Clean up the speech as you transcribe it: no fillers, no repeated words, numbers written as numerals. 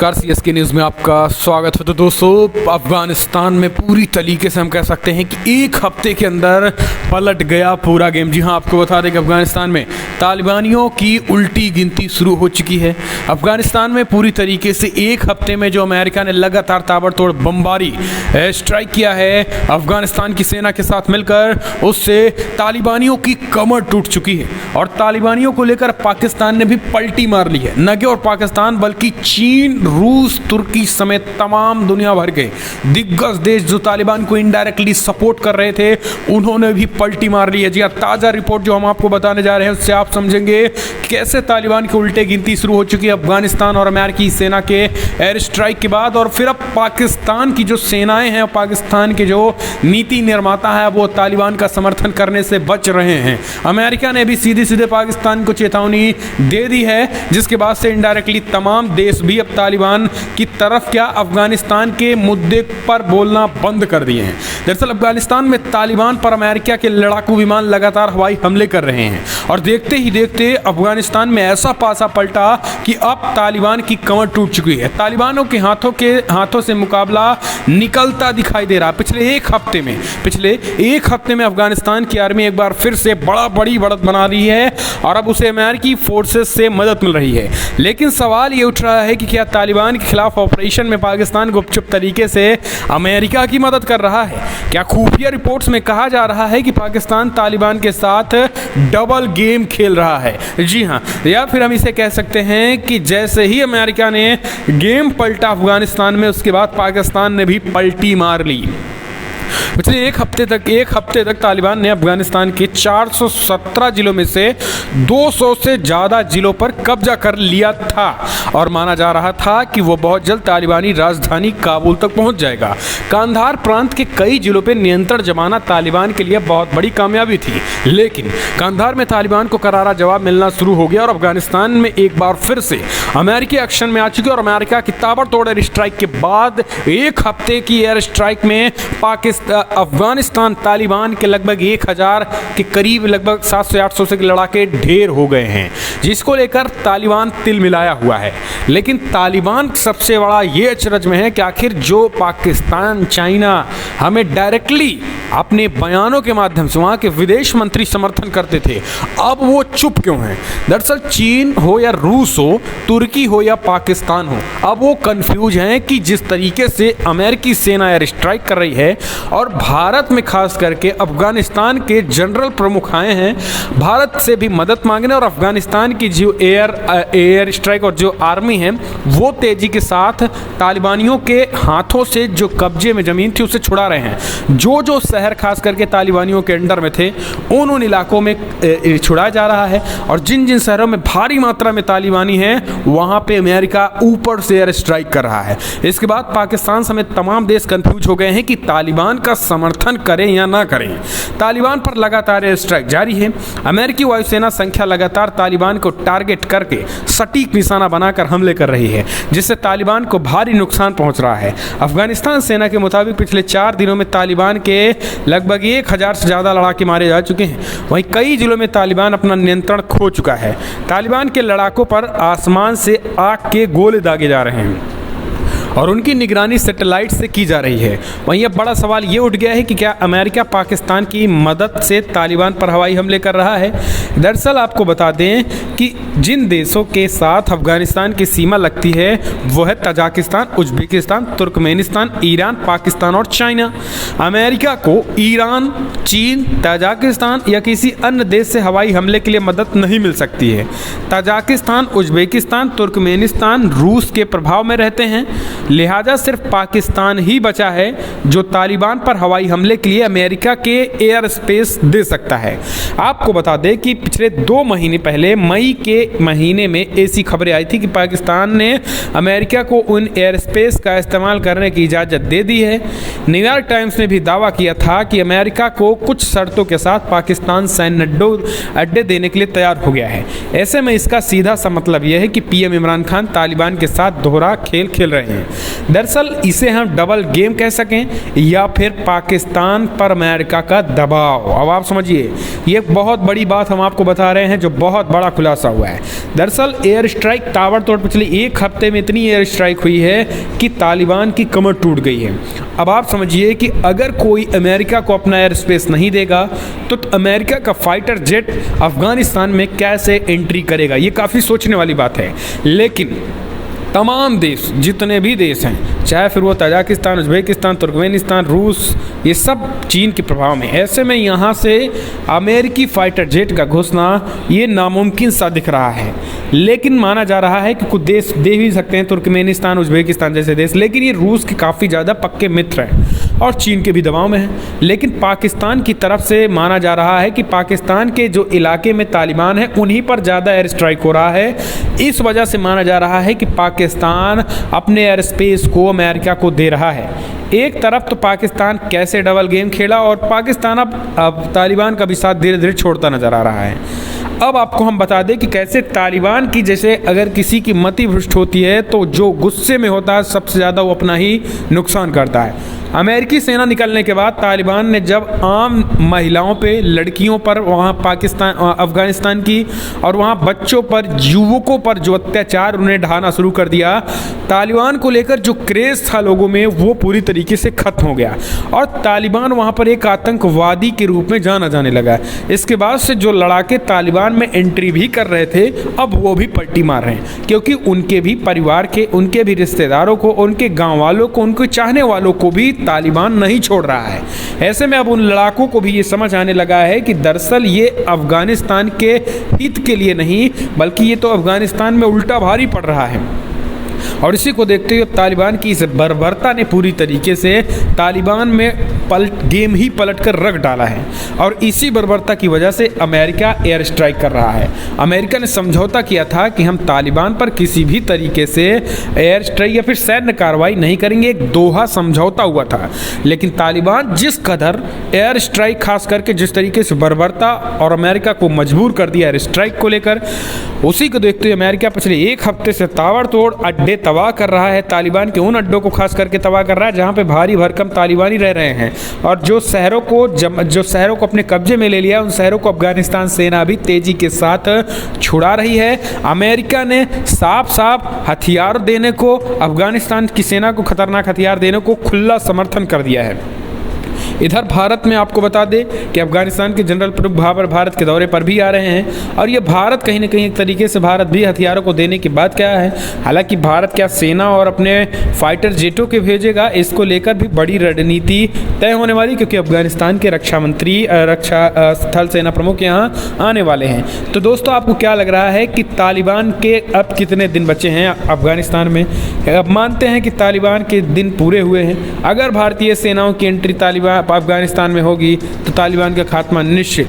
नमस्कार, CSK news में आपका स्वागत है। तो दोस्तों, अफगानिस्तान में पूरी तरीके से हम कह सकते हैं कि एक हफ्ते के अंदर पलट गया पूरा गेम। जी हां, आपको बता दें कि अफगानिस्तान में तालिबानियों की उल्टी गिनती शुरू हो चुकी है। अफगानिस्तान में पूरी तरीके से एक हफ्ते में जो अमेरिका ने लगातार ताबड़तोड़ बमबारी स्ट्राइक किया है अफगानिस्तान की सेना के साथ मिलकर, उससे तालिबानियों की कमर टूट चुकी है और तालिबानियों को लेकर पाकिस्तान ने भी पलटी मार ली है। न केवल पाकिस्तान बल्कि चीन, रूस, तुर्की समेत तमाम दुनिया भर के दिग्गज देश जो तालिबान को इनडायरेक्टली सपोर्ट कर रहे थे, उन्होंने भी पलटी मार ली है। जी ताज़ा रिपोर्ट जो हम आपको बताने जा रहे हैं उससे आप समझेंगे कैसे तालिबान की उल्टे गिनती शुरू हो चुकी है अफगानिस्तान और अमेरिकी सेना के एयर स्ट्राइक के बाद। और फिर अब पाकिस्तान की जो सेनाएं हैं, पाकिस्तान के जो नीति निर्माता है, वो तालिबान का समर्थन करने से बच रहे हैं। अमेरिका ने भी सीधे सीधे पाकिस्तान को चेतावनी दे दी है, जिसके बाद से इनडायरेक्टली तमाम देश भी अब तालिबान की तरफ क्या अफगानिस्तान के मुद्दे पर बोलना बंद कर दिए हैं। दरअसल अफगानिस्तान में तालिबान पर अमेरिका के लड़ाकू विमान लगातार हवाई हमले कर रहे हैं और देखते ही देखते अफगानिस्तान में ऐसा पासा पलटा कि अब तालिबान की कमर टूट चुकी है। तालिबानों के हाथों से मुकाबला निकलता दिखाई दे रहा। पिछले एक हफ्ते में अफगानिस्तान की आर्मी एक बार फिर से बड़ी बढ़त बना रही है और अब उसे अमेरिकी फोर्सेस से मदद मिल रही है। लेकिन सवाल ये उठ रहा है कि क्या तालिबान के खिलाफ ऑपरेशन में पाकिस्तान गुपचुप तरीके से अमेरिका की मदद कर रहा है? क्या खुफिया रिपोर्ट्स में कहा जा रहा है कि पाकिस्तान तालिबान के साथ डबल गेम खेल रहा है? जी हाँ, या फिर हम इसे कह सकते हैं कि जैसे ही अमेरिका ने गेम पलटा अफगानिस्तान में, उसके बाद पाकिस्तान ने भी पलटी मार ली। पिछले एक हफ्ते तक तालिबान ने अफगानिस्तान के 417 जिलों में से 200 से ज़्यादा जिलों पर कब्जा कर लिया था और माना जा रहा था कि वो बहुत जल्द तालिबानी राजधानी काबुल तक पहुंच जाएगा। कांधार प्रांत के कई जिलों पर नियंत्रण जमाना तालिबान के लिए बहुत बड़ी कामयाबी थी, लेकिन कांधार में तालिबान को करारा जवाब मिलना शुरू हो गया और अफगानिस्तान में एक बार फिर से अमेरिकी एक्शन में आ चुके। और अमेरिका की ताबड़तोड़ एयर स्ट्राइक के बाद एक हफ्ते की एयर स्ट्राइक में अफगानिस्तान तालिबान के लगभग 1000 के करीब, लगभग 700-800 से लड़ाके ढेर हो गए हैं, जिसको लेकर तालिबान तिल मिलाया हुआ है। लेकिन तालिबान सबसे बड़ा ये अचरज में है कि आखिर जो पाकिस्तान, चाइना हमें डायरेक्टली अपने बयानों के माध्यम से वहाँ के विदेश मंत्री समर्थन करते थे, अब वो चुप क्यों हैं? दरअसल चीन हो या रूस हो, तुर्की हो या पाकिस्तान हो, अब वो कंफ्यूज हैं कि जिस तरीके से अमेरिकी सेना एयर स्ट्राइक कर रही है और भारत में खास करके अफगानिस्तान के जनरल प्रमुख आए हैं भारत से भी मदद मांगने, और अफगानिस्तान की जो एयर स्ट्राइक और जो आर्मी है वो तेजी के साथ तालिबानियों के हाथों से जो कब्जे में ज़मीन थी उसे छुड़ा रहे हैं। जो शहर खास करके तालिबानियों के अंडर में थे उन इलाकों में छुड़ाया जा रहा है, और जिन शहरों में भारी मात्रा में तालिबानी हैं वहाँ पे अमेरिका ऊपर से एयर स्ट्राइक कर रहा है। इसके बाद पाकिस्तान समेत तमाम देश कंफ्यूज हो गए हैं कि तालिबान का समर्थन करें या ना करें। तालिबान पर लगातार एयर स्ट्राइक जारी है। अमेरिकी वायुसेना संख्या लगातार तालिबान को टारगेट करके सटीक निशाना बनाकर हमले कर रही है, जिससे तालिबान को भारी नुकसान पहुंच रहा है। अफगानिस्तान सेना के मुताबिक पिछले 4 दिनों में तालिबान के लगभग 1000 से ज़्यादा लड़ाके मारे जा चुके हैं। वहीं कई जिलों में तालिबान अपना नियंत्रण खो चुका है। तालिबान के लड़ाकों पर आसमान से आग के गोले दागे जा रहे हैं और उनकी निगरानी सैटेलाइट से की जा रही है। वहीं अब बड़ा सवाल ये उठ गया है कि क्या अमेरिका पाकिस्तान की मदद से तालिबान पर हवाई हमले कर रहा है? दरअसल आपको बता दें कि जिन देशों के साथ अफगानिस्तान की सीमा लगती है वो है Tajikistan, Uzbekistan, Turkmenistan, Iran, Pakistan और चाइना। अमेरिका को ईरान, चीन, तजाकिस्तान या किसी अन्य देश से हवाई हमले के लिए मदद नहीं मिल सकती है। तजाकिस्तान, उज्बेकिस्तान, तुर्कमेनिस्तान रूस के प्रभाव में रहते हैं, लिहाजा सिर्फ पाकिस्तान ही बचा है जो तालिबान पर हवाई हमले के लिए अमेरिका के एयर स्पेस दे सकता है। आपको बता दें कि पिछले 2 महीने पहले मई के महीने में ऐसी खबरें आई थी कि पाकिस्तान ने अमेरिका को उन एयर स्पेस का इस्तेमाल करने की इजाज़त दे दी है। न्यूयॉर्क टाइम्स ने भी दावा किया था कि अमेरिका को कुछ शर्तों के साथ पाकिस्तान सैन्य अड्डे देने के लिए तैयार हो गया है। ऐसे में इसका सीधा सा मतलब यह है कि पीएम इमरान खान तालिबान के साथ दोहरा खेल खेल रहे हैं। दरअसल इसे हम डबल गेम कह सकें या फिर पाकिस्तान पर अमेरिका का दबाव। अब आप समझिए, ये बहुत बड़ी बात हम आपको बता रहे हैं जो बहुत बड़ा खुलासा हुआ है। दरअसल एयर स्ट्राइक ताबड़तोड़ पिछले एक हफ्ते में इतनी एयर स्ट्राइक हुई है कि तालिबान की कमर टूट गई है। अब आप समझिए कि अगर कोई अमेरिका को अपना एयर स्पेस नहीं देगा तो अमेरिका का फाइटर जेट अफगानिस्तान में कैसे एंट्री करेगा, ये काफ़ी सोचने वाली बात है। लेकिन तमाम देश, जितने भी देश हैं, चाहे फिर वो तजाकिस्तान, उज़्बेकिस्तान, तुर्कमेनिस्तान, रूस, ये सब चीन के प्रभाव में। ऐसे में यहाँ से अमेरिकी फाइटर जेट का घुसना ये नामुमकिन सा दिख रहा है। लेकिन माना जा रहा है कि कुछ देश दे भी सकते हैं, तुर्कमेनिस्तान, उज़्बेकिस्तान जैसे देश, लेकिन ये रूस के काफ़ी ज़्यादा पक्के मित्र हैं और चीन के भी दबाव में हैं। लेकिन पाकिस्तान की तरफ से माना जा रहा है कि पाकिस्तान के जो इलाके में तालिबान है उन्हीं पर ज़्यादा एयर स्ट्राइक हो रहा है। इस वजह से माना जा रहा है कि पाकिस्तान अपने एयर स्पेस को अमेरिका को दे रहा है। एक तरफ तो पाकिस्तान कैसे डबल गेम खेला और पाकिस्तान अब तालिबान का भी साथ धीरे धीरे छोड़ता नजर आ रहा है। अब आपको हम बता दें कि कैसे तालिबान की, जैसे अगर किसी की मति भ्रष्ट होती है तो जो गुस्से में होता है सबसे ज़्यादा वो अपना ही नुकसान करता है। अमेरिकी सेना निकलने के बाद तालिबान ने जब आम महिलाओं पे, लड़कियों पर, वहाँ पाकिस्तान अफ़गानिस्तान की और वहाँ बच्चों पर, युवकों पर जो अत्याचार उन्हें ढाना शुरू कर दिया, तालिबान को लेकर जो क्रेज़ था लोगों में वो पूरी तरीके से ख़त्म हो गया और तालिबान वहाँ पर एक आतंकवादी के रूप में जाना जाने लगा। इसके बाद से जो लड़ाके तालिबान में एंट्री भी कर रहे थे अब वो भी पलटी मार रहे हैं, क्योंकि उनके भी परिवार के, उनके भी रिश्तेदारों को, उनके गाँव वालों को, उनके चाहने वालों को भी तालिबान नहीं छोड़ रहा है। ऐसे में अब उन लड़ाकों को भी ये समझ आने लगा है कि दरअसल ये अफगानिस्तान के हित के लिए नहीं बल्कि ये तो अफगानिस्तान में उल्टा भारी पड़ रहा है। और इसी को देखते हुए तालिबान की इस बर्बरता ने पूरी तरीके से तालिबान में गेम ही पलट कर रख डाला है और इसी बर्बरता की वजह से अमेरिका एयर स्ट्राइक कर रहा है। अमेरिका ने समझौता किया था कि हम तालिबान पर किसी भी तरीके से एयर स्ट्राइक या फिर सैन्य कार्रवाई नहीं करेंगे, एक दोहा समझौता हुआ था। लेकिन तालिबान जिस कदर एयर स्ट्राइक, खास करके जिस तरीके से बर्बरता और अमेरिका को मजबूर कर दिया एयर स्ट्राइक को लेकर, उसी को देखते हुए अमेरिका पिछले एक हफ्ते से ताबड़तोड़ अड्डे तबाह कर रहा है। तालिबान के उन अड्डों को खास करके तबाह कर रहा है जहां पे भारी भरकम तालिबानी रह रहे हैं और जो शहरों को अपने कब्जे में ले लिया, उन शहरों को अफगानिस्तान सेना भी तेजी के साथ छुड़ा रही है। अमेरिका ने साफ साफ हथियार देने को, अफगानिस्तान की सेना को खतरनाक हथियार देने को खुला समर्थन कर दिया है। इधर भारत में आपको बता दें कि अफगानिस्तान के जनरल प्रमुख बाबर भारत के दौरे पर भी आ रहे हैं और ये भारत कहीं ना कहीं एक तरीके से भारत भी हथियारों को देने की बात क्या है। हालांकि भारत क्या सेना और अपने फाइटर जेटों के भेजेगा, इसको लेकर भी बड़ी रणनीति तय होने वाली, क्योंकि अफगानिस्तान के रक्षा मंत्री, रक्षा स्थल सेना प्रमुख यहाँ आने वाले हैं। तो दोस्तों आपको क्या लग रहा है कि तालिबान के अब कितने दिन बचे हैं अफगानिस्तान में? अब मानते हैं कि तालिबान के दिन पूरे हुए हैं। अगर भारतीय सेनाओं की एंट्री तालिबान अफगानिस्तान में होगी तो तालिबान का खात्मा निश्चित।